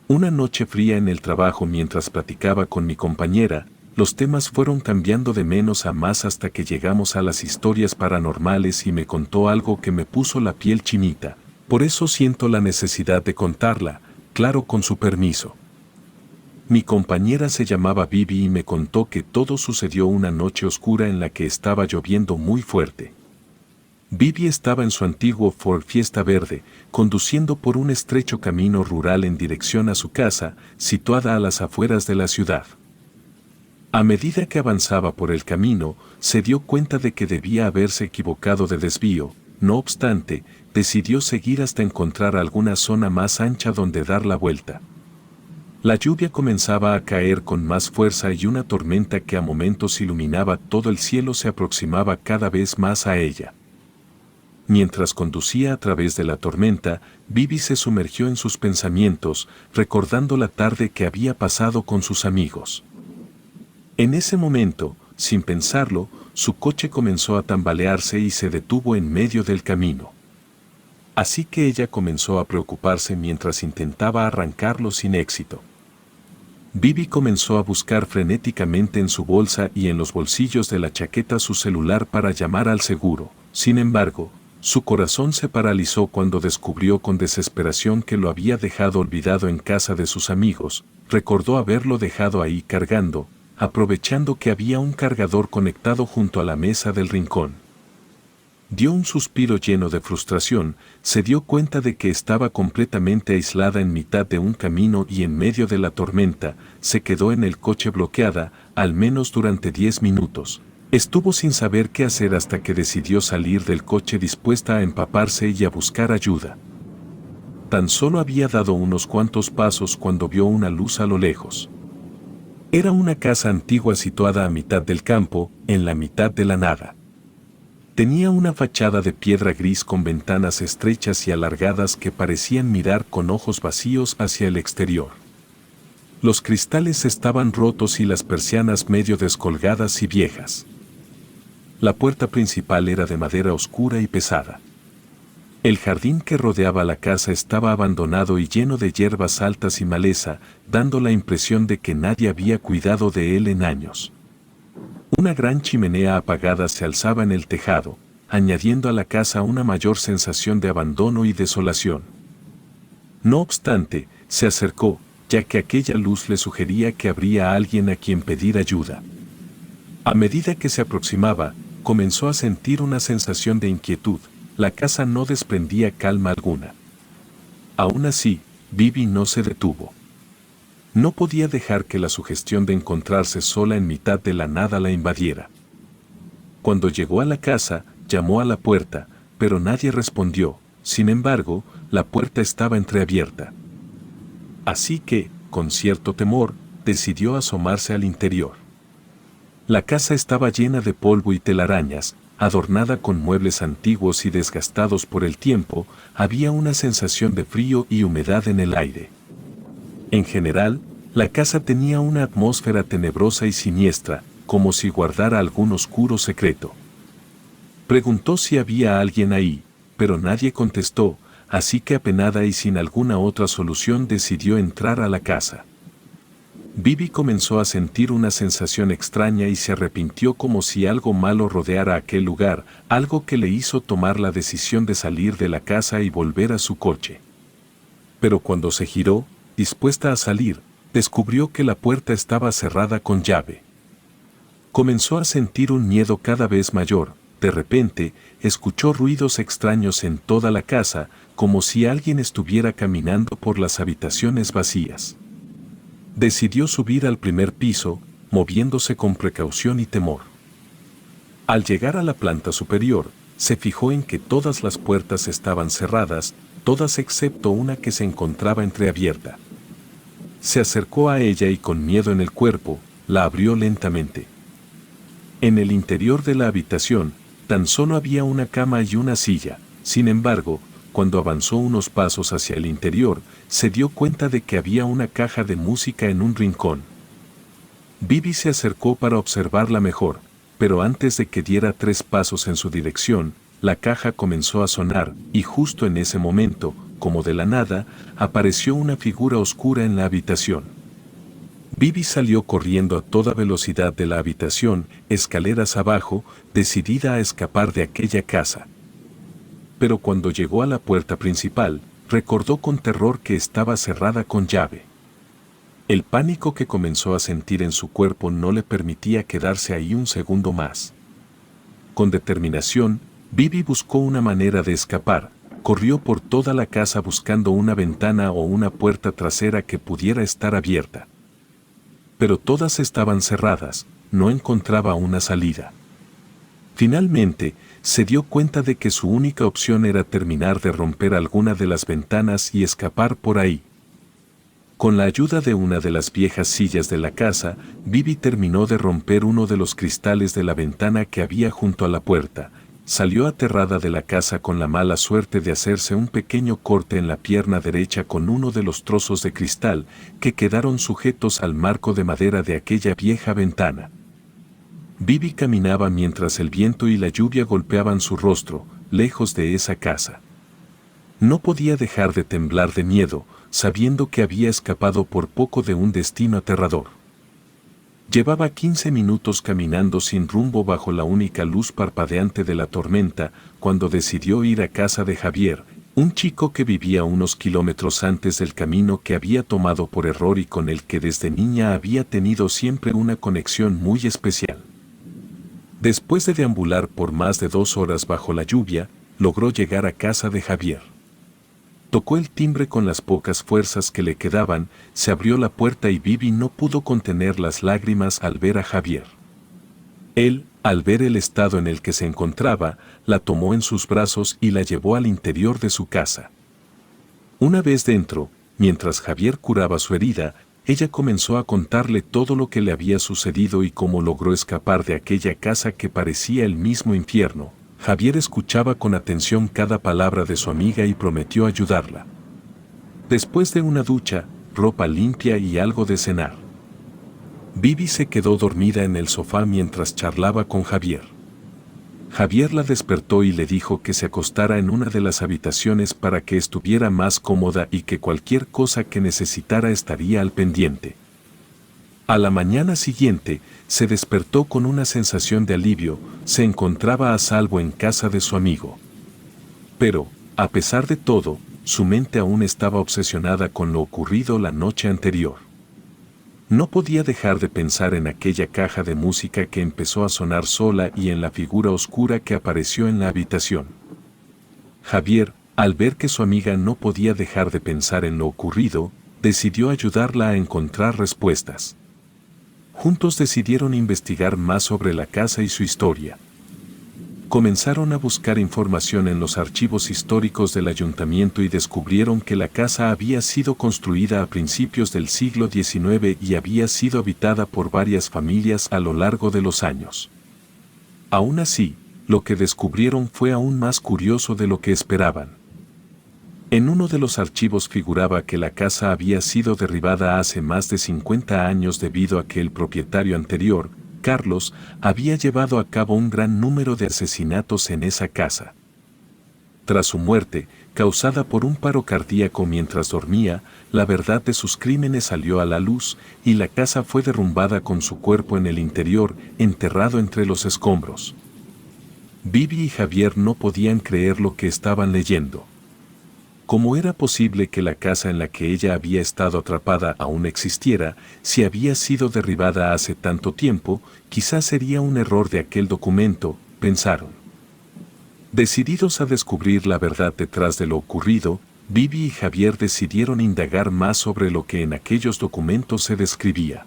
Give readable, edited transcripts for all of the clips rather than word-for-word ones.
Una noche fría en el trabajo mientras platicaba con mi compañera, los temas fueron cambiando de menos a más hasta que llegamos a las historias paranormales y me contó algo que me puso la piel chinita. Por eso siento la necesidad de contarla, claro, con su permiso. Mi compañera se llamaba Vivi y me contó que todo sucedió una noche oscura en la que estaba lloviendo muy fuerte. Vivi estaba en su antiguo Ford Fiesta verde, conduciendo por un estrecho camino rural en dirección a su casa, situada a las afueras de la ciudad. A medida que avanzaba por el camino, se dio cuenta de que debía haberse equivocado de desvío. No obstante, decidió seguir hasta encontrar alguna zona más ancha donde dar la vuelta. La lluvia comenzaba a caer con más fuerza y una tormenta que a momentos iluminaba todo el cielo se aproximaba cada vez más a ella. Mientras conducía a través de la tormenta, Vivi se sumergió en sus pensamientos, recordando la tarde que había pasado con sus amigos. En ese momento, sin pensarlo, su coche comenzó a tambalearse y se detuvo en medio del camino. Así que ella comenzó a preocuparse mientras intentaba arrancarlo sin éxito. Vivi comenzó a buscar frenéticamente en su bolsa y en los bolsillos de la chaqueta su celular para llamar al seguro. Sin embargo, su corazón se paralizó cuando descubrió con desesperación que lo había dejado olvidado en casa de sus amigos. Recordó haberlo dejado ahí cargando, aprovechando que había un cargador conectado junto a la mesa del rincón. Dio un suspiro lleno de frustración, se dio cuenta de que estaba completamente aislada en mitad de un camino y en medio de la tormenta, se quedó en el coche bloqueada, al menos durante 10 minutos. Estuvo sin saber qué hacer hasta que decidió salir del coche dispuesta a empaparse y a buscar ayuda. Tan solo había dado unos cuantos pasos cuando vio una luz a lo lejos. Era una casa antigua situada a mitad del campo, en la mitad de la nada. Tenía una fachada de piedra gris con ventanas estrechas y alargadas que parecían mirar con ojos vacíos hacia el exterior. Los cristales estaban rotos y las persianas medio descolgadas y viejas. La puerta principal era de madera oscura y pesada. El jardín que rodeaba la casa estaba abandonado y lleno de hierbas altas y maleza, dando la impresión de que nadie había cuidado de él en años. Una gran chimenea apagada se alzaba en el tejado, añadiendo a la casa una mayor sensación de abandono y desolación. No obstante, se acercó, ya que aquella luz le sugería que habría alguien a quien pedir ayuda. A medida que se aproximaba, comenzó a sentir una sensación de inquietud. La casa no desprendía calma alguna. Aún así, Vivi no se detuvo. No podía dejar que la sugestión de encontrarse sola en mitad de la nada la invadiera. Cuando llegó a la casa, llamó a la puerta, pero nadie respondió. Sin embargo, la puerta estaba entreabierta. Así que, con cierto temor, decidió asomarse al interior. La casa estaba llena de polvo y telarañas, adornada con muebles antiguos y desgastados por el tiempo. Había una sensación de frío y humedad en el aire. En general, la casa tenía una atmósfera tenebrosa y siniestra, como si guardara algún oscuro secreto. Preguntó si había alguien ahí, pero nadie contestó, así que apenada y sin alguna otra solución decidió entrar a la casa. Vivi comenzó a sentir una sensación extraña y se arrepintió como si algo malo rodeara aquel lugar, algo que le hizo tomar la decisión de salir de la casa y volver a su coche. Pero cuando se giró, dispuesta a salir, descubrió que la puerta estaba cerrada con llave. Comenzó a sentir un miedo cada vez mayor. De repente, escuchó ruidos extraños en toda la casa, como si alguien estuviera caminando por las habitaciones vacías. Decidió subir al primer piso, moviéndose con precaución y temor. Al llegar a la planta superior, se fijó en que todas las puertas estaban cerradas, todas excepto una que se encontraba entreabierta. Se acercó a ella y con miedo en el cuerpo, la abrió lentamente. En el interior de la habitación, tan solo había una cama y una silla. Sin embargo, cuando avanzó unos pasos hacia el interior, se dio cuenta de que había una caja de música en un rincón. Vivi se acercó para observarla mejor, pero antes de que diera 3 pasos en su dirección, la caja comenzó a sonar, y justo en ese momento, como de la nada, apareció una figura oscura en la habitación. Bibi salió corriendo a toda velocidad de la habitación, escaleras abajo, decidida a escapar de aquella casa. Pero cuando llegó a la puerta principal, recordó con terror que estaba cerrada con llave. El pánico que comenzó a sentir en su cuerpo no le permitía quedarse ahí un segundo más. Con determinación, Bibi buscó una manera de escapar, corrió por toda la casa buscando una ventana o una puerta trasera que pudiera estar abierta. Pero todas estaban cerradas, no encontraba una salida. Finalmente, se dio cuenta de que su única opción era terminar de romper alguna de las ventanas y escapar por ahí. Con la ayuda de una de las viejas sillas de la casa, Bibi terminó de romper uno de los cristales de la ventana que había junto a la puerta. Salió aterrada de la casa con la mala suerte de hacerse un pequeño corte en la pierna derecha con uno de los trozos de cristal que quedaron sujetos al marco de madera de aquella vieja ventana. Bibi caminaba mientras el viento y la lluvia golpeaban su rostro, lejos de esa casa. No podía dejar de temblar de miedo, sabiendo que había escapado por poco de un destino aterrador. Llevaba 15 minutos caminando sin rumbo bajo la única luz parpadeante de la tormenta, cuando decidió ir a casa de Javier, un chico que vivía unos kilómetros antes del camino que había tomado por error y con el que desde niña había tenido siempre una conexión muy especial. Después de deambular por más de 2 horas bajo la lluvia, logró llegar a casa de Javier. Tocó el timbre con las pocas fuerzas que le quedaban, se abrió la puerta y Bibi no pudo contener las lágrimas al ver a Javier. Él, al ver el estado en el que se encontraba, la tomó en sus brazos y la llevó al interior de su casa. Una vez dentro, mientras Javier curaba su herida, ella comenzó a contarle todo lo que le había sucedido y cómo logró escapar de aquella casa que parecía el mismo infierno. Javier escuchaba con atención cada palabra de su amiga y prometió ayudarla. Después de una ducha, ropa limpia y algo de cenar, Bibi se quedó dormida en el sofá mientras charlaba con Javier. Javier la despertó y le dijo que se acostara en una de las habitaciones para que estuviera más cómoda y que cualquier cosa que necesitara estaría al pendiente. A la mañana siguiente, se despertó con una sensación de alivio, se encontraba a salvo en casa de su amigo. Pero, a pesar de todo, su mente aún estaba obsesionada con lo ocurrido la noche anterior. No podía dejar de pensar en aquella caja de música que empezó a sonar sola y en la figura oscura que apareció en la habitación. Javier, al ver que su amiga no podía dejar de pensar en lo ocurrido, decidió ayudarla a encontrar respuestas. Juntos decidieron investigar más sobre la casa y su historia. Comenzaron a buscar información en los archivos históricos del ayuntamiento y descubrieron que la casa había sido construida a principios del siglo XIX y había sido habitada por varias familias a lo largo de los años. Aún así, lo que descubrieron fue aún más curioso de lo que esperaban. En uno de los archivos figuraba que la casa había sido derribada hace más de 50 años debido a que el propietario anterior, Carlos, había llevado a cabo un gran número de asesinatos en esa casa. Tras su muerte, causada por un paro cardíaco mientras dormía, la verdad de sus crímenes salió a la luz y la casa fue derrumbada con su cuerpo en el interior, enterrado entre los escombros. Bibi y Javier no podían creer lo que estaban leyendo. ¿Cómo era posible que la casa en la que ella había estado atrapada aún existiera? Si había sido derribada hace tanto tiempo, quizás sería un error de aquel documento, pensaron. Decididos a descubrir la verdad detrás de lo ocurrido, Bibi y Javier decidieron indagar más sobre lo que en aquellos documentos se describía.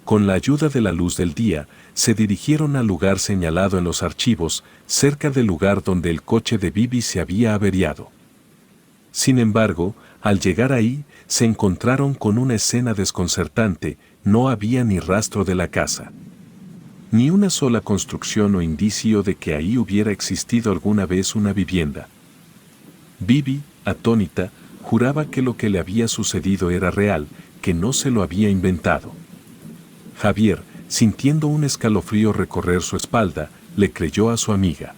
Con la ayuda de la luz del día, se dirigieron al lugar señalado en los archivos, cerca del lugar donde el coche de Bibi se había averiado. Sin embargo, al llegar ahí, se encontraron con una escena desconcertante, no había ni rastro de la casa. Ni una sola construcción o indicio de que ahí hubiera existido alguna vez una vivienda. Bibi, atónita, juraba que lo que le había sucedido era real, que no se lo había inventado. Javier, sintiendo un escalofrío recorrer su espalda, le creyó a su amiga.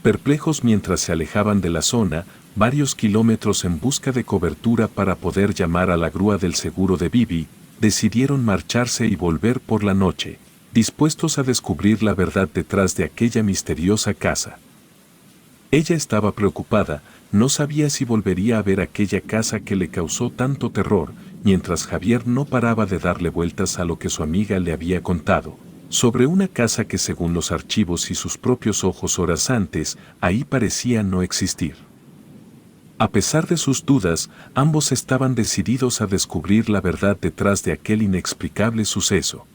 Perplejos mientras se alejaban de la zona, varios kilómetros en busca de cobertura para poder llamar a la grúa del seguro de Bibi, decidieron marcharse y volver por la noche, dispuestos a descubrir la verdad detrás de aquella misteriosa casa. Ella estaba preocupada, no sabía si volvería a ver aquella casa que le causó tanto terror, mientras Javier no paraba de darle vueltas a lo que su amiga le había contado, sobre una casa que según los archivos y sus propios ojos horas antes, ahí parecía no existir. A pesar de sus dudas, ambos estaban decididos a descubrir la verdad detrás de aquel inexplicable suceso.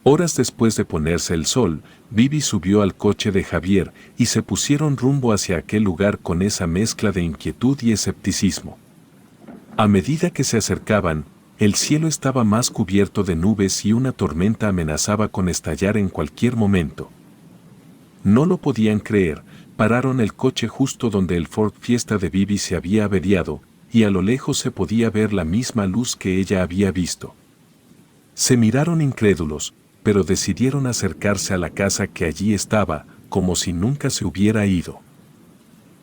Horas después de ponerse el sol, Bibi subió al coche de Javier y se pusieron rumbo hacia aquel lugar con esa mezcla de inquietud y escepticismo. A medida que se acercaban, el cielo estaba más cubierto de nubes y una tormenta amenazaba con estallar en cualquier momento. No lo podían creer, pararon el coche justo donde el Ford Fiesta de Bibi se había averiado, y a lo lejos se podía ver la misma luz que ella había visto. Se miraron incrédulos, pero decidieron acercarse a la casa que allí estaba, como si nunca se hubiera ido.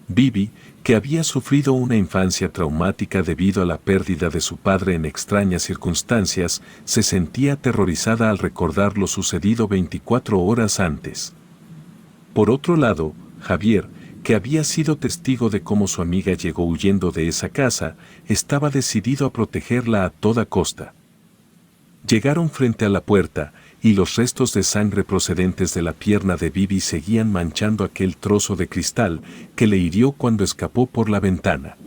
Bibi, que había sufrido una infancia traumática debido a la pérdida de su padre en extrañas circunstancias, se sentía aterrorizada al recordar lo sucedido 24 horas antes. Por otro lado, Javier, que había sido testigo de cómo su amiga llegó huyendo de esa casa, estaba decidido a protegerla a toda costa. Llegaron frente a la puerta, y los restos de sangre procedentes de la pierna de Bibi seguían manchando aquel trozo de cristal que le hirió cuando escapó por la ventana.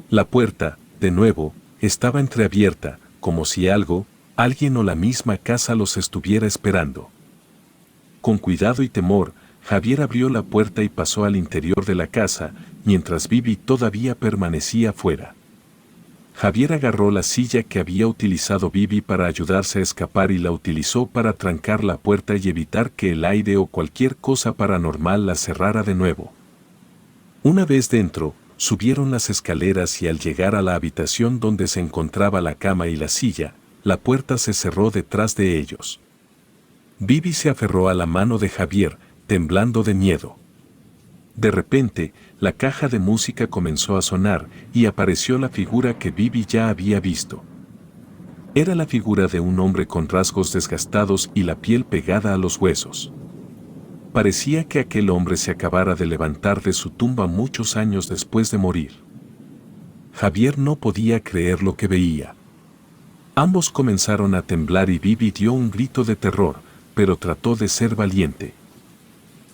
La puerta, de nuevo, estaba entreabierta, como si alguien o la misma casa los estuviera esperando. Con cuidado y temor, Javier abrió la puerta y pasó al interior de la casa, mientras Bibi todavía permanecía fuera. Javier agarró la silla que había utilizado Bibi para ayudarse a escapar y la utilizó para trancar la puerta y evitar que el aire o cualquier cosa paranormal la cerrara de nuevo. Una vez dentro, subieron las escaleras y al llegar a la habitación donde se encontraba la cama y la silla, la puerta se cerró detrás de ellos. Bibi se aferró a la mano de Javier, temblando de miedo. De repente, la caja de música comenzó a sonar y apareció la figura que Bibi ya había visto. Era la figura de un hombre con rasgos desgastados y la piel pegada a los huesos. Parecía que aquel hombre se acabara de levantar de su tumba muchos años después de morir. Javier no podía creer lo que veía. Ambos comenzaron a temblar y Bibi dio un grito de terror, pero trató de ser valiente.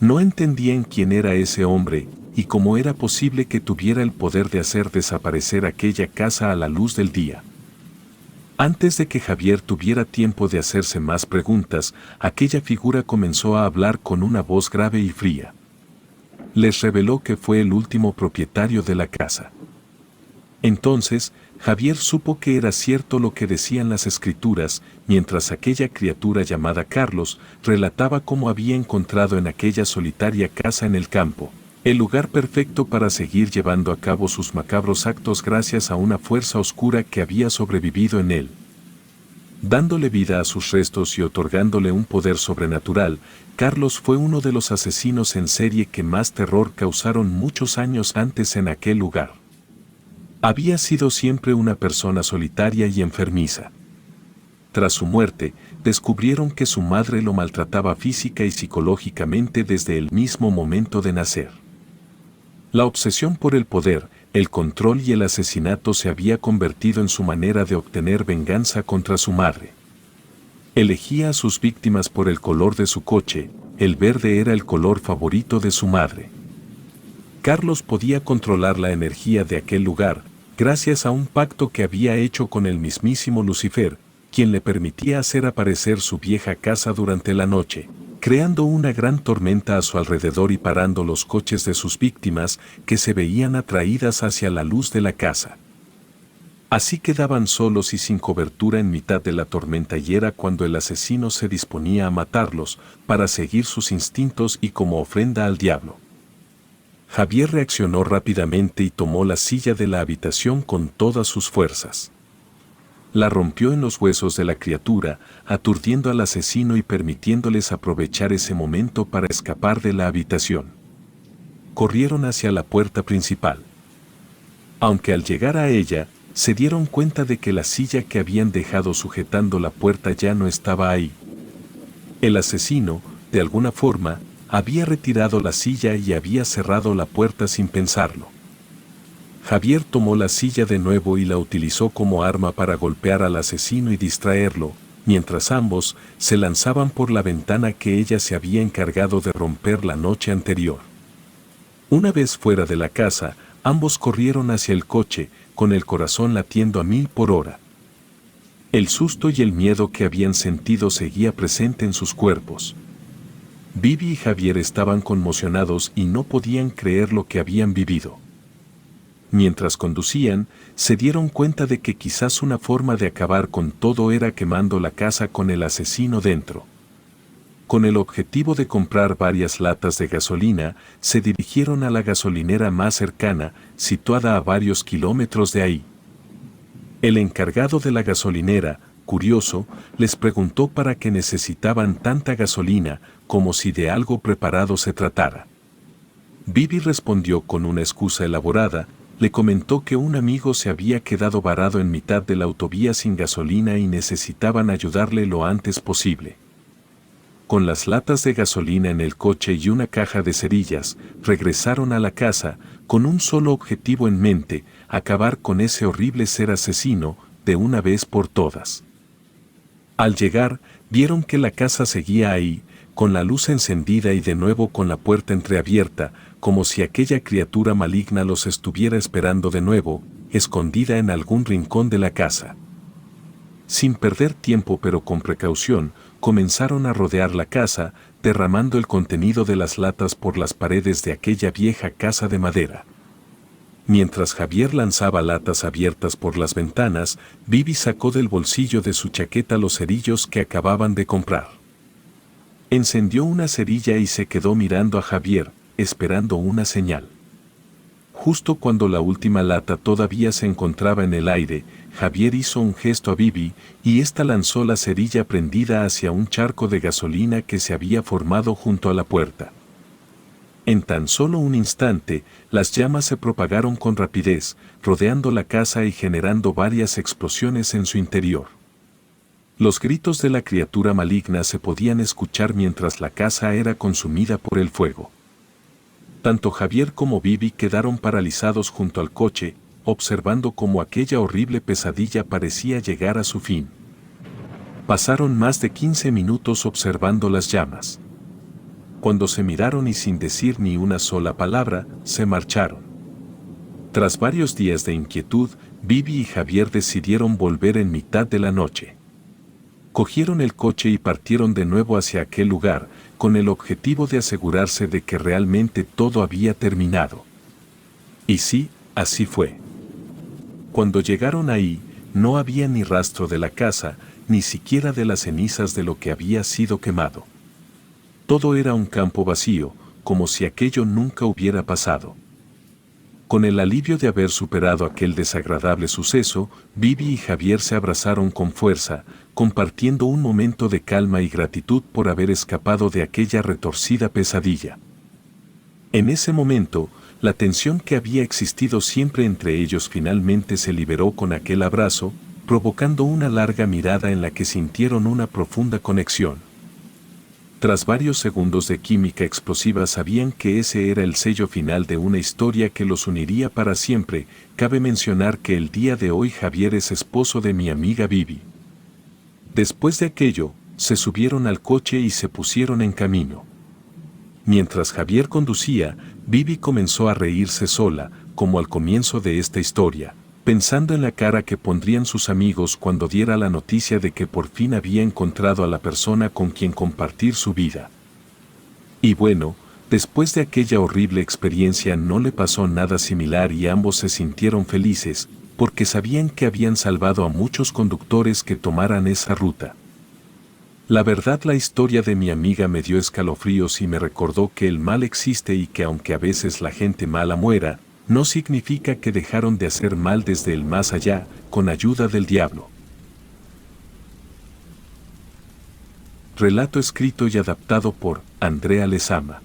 No entendían quién era ese hombre, y cómo era posible que tuviera el poder de hacer desaparecer aquella casa a la luz del día. Antes de que Javier tuviera tiempo de hacerse más preguntas, aquella figura comenzó a hablar con una voz grave y fría. Les reveló que fue el último propietario de la casa. Entonces, Javier supo que era cierto lo que decían las escrituras, mientras aquella criatura llamada Carlos relataba cómo había encontrado en aquella solitaria casa en el campo el lugar perfecto para seguir llevando a cabo sus macabros actos gracias a una fuerza oscura que había sobrevivido en él. Dándole vida a sus restos y otorgándole un poder sobrenatural, Carlos fue uno de los asesinos en serie que más terror causaron muchos años antes en aquel lugar. Había sido siempre una persona solitaria y enfermiza. Tras su muerte, descubrieron que su madre lo maltrataba física y psicológicamente desde el mismo momento de nacer. La obsesión por el poder, el control y el asesinato se había convertido en su manera de obtener venganza contra su madre. Elegía a sus víctimas por el color de su coche, el verde era el color favorito de su madre. Carlos podía controlar la energía de aquel lugar, gracias a un pacto que había hecho con el mismísimo Lucifer, quien le permitía hacer aparecer su vieja casa durante la noche, creando una gran tormenta a su alrededor y parando los coches de sus víctimas que se veían atraídas hacia la luz de la casa. Así quedaban solos y sin cobertura en mitad de la tormenta y era cuando el asesino se disponía a matarlos para seguir sus instintos y como ofrenda al diablo. Javier reaccionó rápidamente y tomó la silla de la habitación con todas sus fuerzas. La rompió en los huesos de la criatura, aturdiendo al asesino y permitiéndoles aprovechar ese momento para escapar de la habitación. corrieron hacia la puerta principal. Aunque al llegar a ella, se dieron cuenta de que la silla que habían dejado sujetando la puerta ya no estaba ahí. El asesino, de alguna forma, había retirado la silla y había cerrado la puerta sin pensarlo. Javier tomó la silla de nuevo y la utilizó como arma para golpear al asesino y distraerlo, mientras ambos se lanzaban por la ventana que ella se había encargado de romper la noche anterior. Una vez fuera de la casa, ambos corrieron hacia el coche, con el corazón latiendo a 1000 por hora. El susto y el miedo que habían sentido seguía presente en sus cuerpos. Vivi y Javier estaban conmocionados y no podían creer lo que habían vivido. Mientras conducían, se dieron cuenta de que quizás una forma de acabar con todo era quemando la casa con el asesino dentro. Con el objetivo de comprar varias latas de gasolina, se dirigieron a la gasolinera más cercana, situada a varios kilómetros de ahí. El encargado de la gasolinera, curioso, les preguntó para qué necesitaban tanta gasolina, como si de algo preparado se tratara. Vivi respondió con una excusa elaborada. Le comentó que un amigo se había quedado varado en mitad de la autovía sin gasolina y necesitaban ayudarle lo antes posible. Con las latas de gasolina en el coche y una caja de cerillas, regresaron a la casa, con un solo objetivo en mente: acabar con ese horrible ser asesino, de una vez por todas. Al llegar, vieron que la casa seguía ahí, con la luz encendida y de nuevo con la puerta entreabierta, como si aquella criatura maligna los estuviera esperando de nuevo, escondida en algún rincón de la casa. Sin perder tiempo pero con precaución, comenzaron a rodear la casa, derramando el contenido de las latas por las paredes de aquella vieja casa de madera. Mientras Javier lanzaba latas abiertas por las ventanas, Vivi sacó del bolsillo de su chaqueta los cerillos que acababan de comprar. Encendió una cerilla y se quedó mirando a Javier, esperando una señal. Justo cuando la última lata todavía se encontraba en el aire, Javier hizo un gesto a Vivi, y ésta lanzó la cerilla prendida hacia un charco de gasolina que se había formado junto a la puerta. En tan solo un instante, las llamas se propagaron con rapidez, rodeando la casa y generando varias explosiones en su interior. Los gritos de la criatura maligna se podían escuchar mientras la casa era consumida por el fuego. Tanto Javier como Vivi quedaron paralizados junto al coche, observando cómo aquella horrible pesadilla parecía llegar a su fin. Pasaron más de 15 minutos observando las llamas. Cuando se miraron y sin decir ni una sola palabra, se marcharon. Tras varios días de inquietud, Vivi y Javier decidieron volver en mitad de la noche. Cogieron el coche y partieron de nuevo hacia aquel lugar, con el objetivo de asegurarse de que realmente todo había terminado. Y sí, así fue. Cuando llegaron ahí, no había ni rastro de la casa, ni siquiera de las cenizas de lo que había sido quemado. Todo era un campo vacío, como si aquello nunca hubiera pasado. Con el alivio de haber superado aquel desagradable suceso, Vivi y Javier se abrazaron con fuerza, compartiendo un momento de calma y gratitud por haber escapado de aquella retorcida pesadilla. En ese momento, la tensión que había existido siempre entre ellos finalmente se liberó con aquel abrazo, provocando una larga mirada en la que sintieron una profunda conexión. Tras varios segundos de química explosiva sabían que ese era el sello final de una historia que los uniría para siempre. Cabe mencionar que el día de hoy Javier es esposo de mi amiga Vivi. Después de aquello, se subieron al coche y se pusieron en camino. Mientras Javier conducía, Vivi comenzó a reírse sola, como al comienzo de esta historia, pensando en la cara que pondrían sus amigos cuando diera la noticia de que por fin había encontrado a la persona con quien compartir su vida. Y bueno, después de aquella horrible experiencia no le pasó nada similar y ambos se sintieron felices, porque sabían que habían salvado a muchos conductores que tomaran esa ruta. La verdad, la historia de mi amiga me dio escalofríos y me recordó que el mal existe y que aunque a veces la gente mala muera, no significa que dejaron de hacer mal desde el más allá, con ayuda del diablo. Relato escrito y adaptado por Andrea Lezama.